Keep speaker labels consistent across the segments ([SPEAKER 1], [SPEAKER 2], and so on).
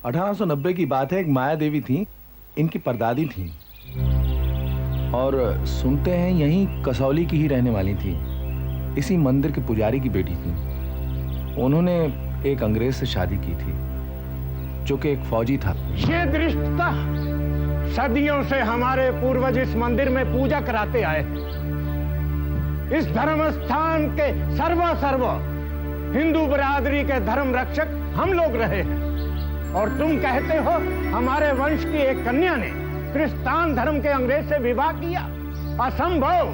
[SPEAKER 1] 1890 की बात है। एक माया देवी थी, इनकी परदादी थी और सुनते हैं यहीं कसौली की ही रहने वाली थी। इसी मंदिर के पुजारी की बेटी थी। उन्होंने एक अंग्रेज से शादी की थी जो कि एक फौजी था।
[SPEAKER 2] ये रिश्ता सदियों से हमारे पूर्वज इस मंदिर में पूजा कराते आए। इस धर्म स्थान के सर्व हिंदू बरादरी के धर्म रक्षक हम लोग रहे हैं और तुम कहते हो हमारे वंश की एक कन्या ने क्रिस्तान धर्म के अंग्रेज से विवाह किया? असंभव।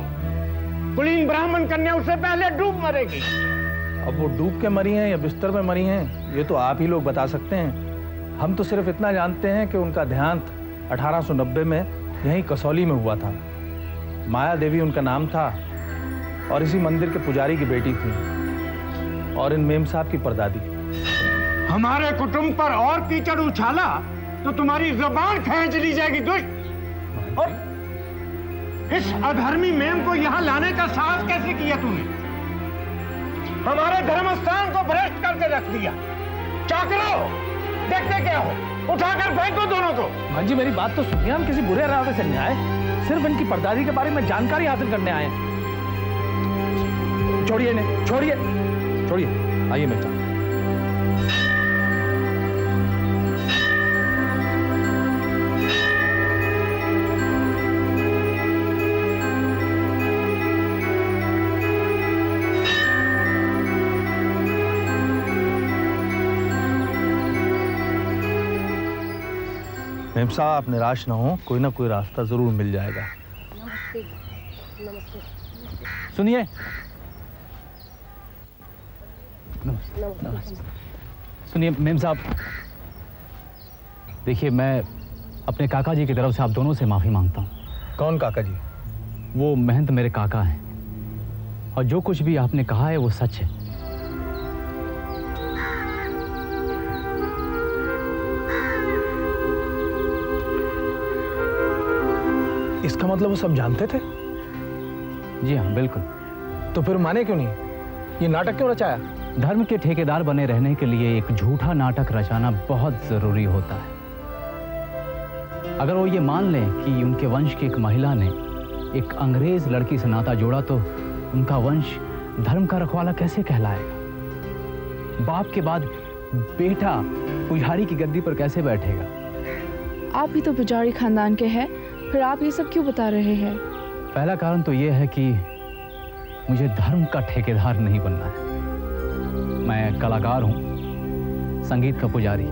[SPEAKER 2] कुलीन ब्राह्मण कन्या उससे पहले डूब मरेगी।
[SPEAKER 1] अब वो डूब के मरी हैं या बिस्तर में मरी हैं, ये तो आप ही लोग बता सकते हैं। हम तो सिर्फ इतना जानते हैं कि उनका देहांत 1890 में यहीं कसौली में हुआ था। माया देवी उनका नाम था और इसी मंदिर के पुजारी की बेटी थी और इन मेम साहब की परदादी।
[SPEAKER 2] हमारे कुटुंब पर और कीचड़ उछाला तो तुम्हारी जुबान खींच ली जाएगी। और इस अधर्मी मेम को यहां लाने का साहस कैसे किया तूने? हमारे धर्म स्थान को भ्रष्ट करके रख दिया। चाकरो, देखते क्या हो? उठाकर फेंको दोनों को।
[SPEAKER 1] हाँ जी, मेरी बात तो सुनिए। हम किसी बुरे इरादे से नहीं आए, सिर्फ इनकी परदादी के बारे में जानकारी हासिल करने आए हैं। छोड़िए इन्हें, छोड़िए छोड़िए। आइए मेम साहब। मेम साहब, आप निराश ना हो, कोई ना कोई रास्ता जरूर मिल जाएगा।
[SPEAKER 3] नमस्ते। नमस्ते।
[SPEAKER 4] सुनिए। सुनिए मेम साहब, देखिए मैं अपने काका जी की तरफ से आप दोनों से माफी मांगता हूँ।
[SPEAKER 1] कौन काका जी?
[SPEAKER 4] वो महंत मेरे काका हैं और जो कुछ भी आपने कहा है वो सच है।
[SPEAKER 1] इसका मतलब वो सब जानते थे?
[SPEAKER 4] जी हाँ, बिल्कुल।
[SPEAKER 1] तो फिर माने क्यों नहीं? ये नाटक क्यों रचाया?
[SPEAKER 4] धर्म के ठेकेदार बने रहने के लिए एक झूठा नाटक रचाना बहुत जरूरी होता है। अगर वो ये मान लें कि उनके वंश की एक महिला ने एक अंग्रेज लड़की से नाता जोड़ा तो उनका वंश धर्म का रखवाला कैसे कहलाएगा? बाप के बाद बेटा पुजारी की गद्दी पर कैसे बैठेगा?
[SPEAKER 5] आप भी तो पुजारी खानदान के हैं, फिर आप ये सब क्यों बता रहे हैं?
[SPEAKER 4] पहला कारण तो ये है कि मुझे धर्म का ठेकेदार नहीं बनना है। मैं कलाकार हूँ, संगीत का पुजारी।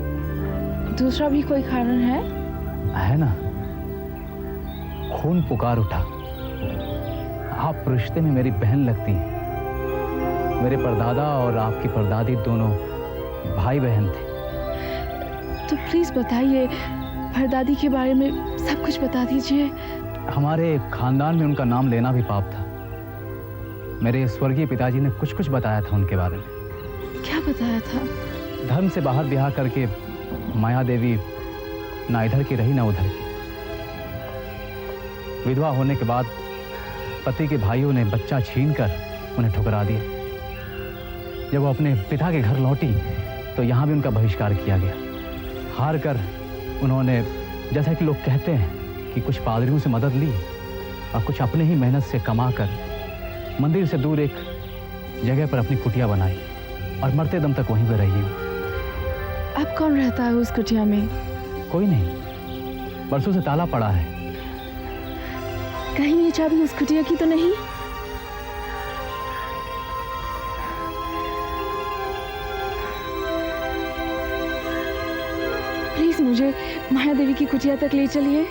[SPEAKER 5] दूसरा भी कोई कारण है?
[SPEAKER 4] है ना, खून पुकार उठा। आप रिश्ते में मेरी बहन लगती हैं। मेरे परदादा और आपकी परदादी दोनों भाई बहन थे।
[SPEAKER 5] तो प्लीज बताइए, परदादी के बारे में सब कुछ बता दीजिए।
[SPEAKER 4] हमारे खानदान में उनका नाम लेना भी पाप था। मेरे स्वर्गीय पिताजी ने कुछ कुछ बताया था उनके बारे में।
[SPEAKER 5] क्या बताया था?
[SPEAKER 4] धर्म से बाहर ब्याह करके माया देवी ना इधर की रही ना उधर की। विधवा होने के बाद पति के भाइयों ने बच्चा छीनकर उन्हें ठुकरा दिया। जब वो अपने पिता के घर लौटी तो यहाँ भी उनका बहिष्कार किया गया। हार कर उन्होंने, जैसा कि लोग कहते हैं, कि कुछ पादरियों से मदद ली और कुछ अपने ही मेहनत से कमाकर मंदिर से दूर एक जगह पर अपनी कुटिया बनाई और मरते दम तक वहीं पर रही हूँ।
[SPEAKER 5] अब कौन रहता है उस कुटिया में?
[SPEAKER 4] कोई नहीं, बरसों से ताला पड़ा है।
[SPEAKER 5] कहीं ये चाबी उस कुटिया की तो नहीं? प्लीज मुझे माया देवी की कुटिया तक ले चलिए।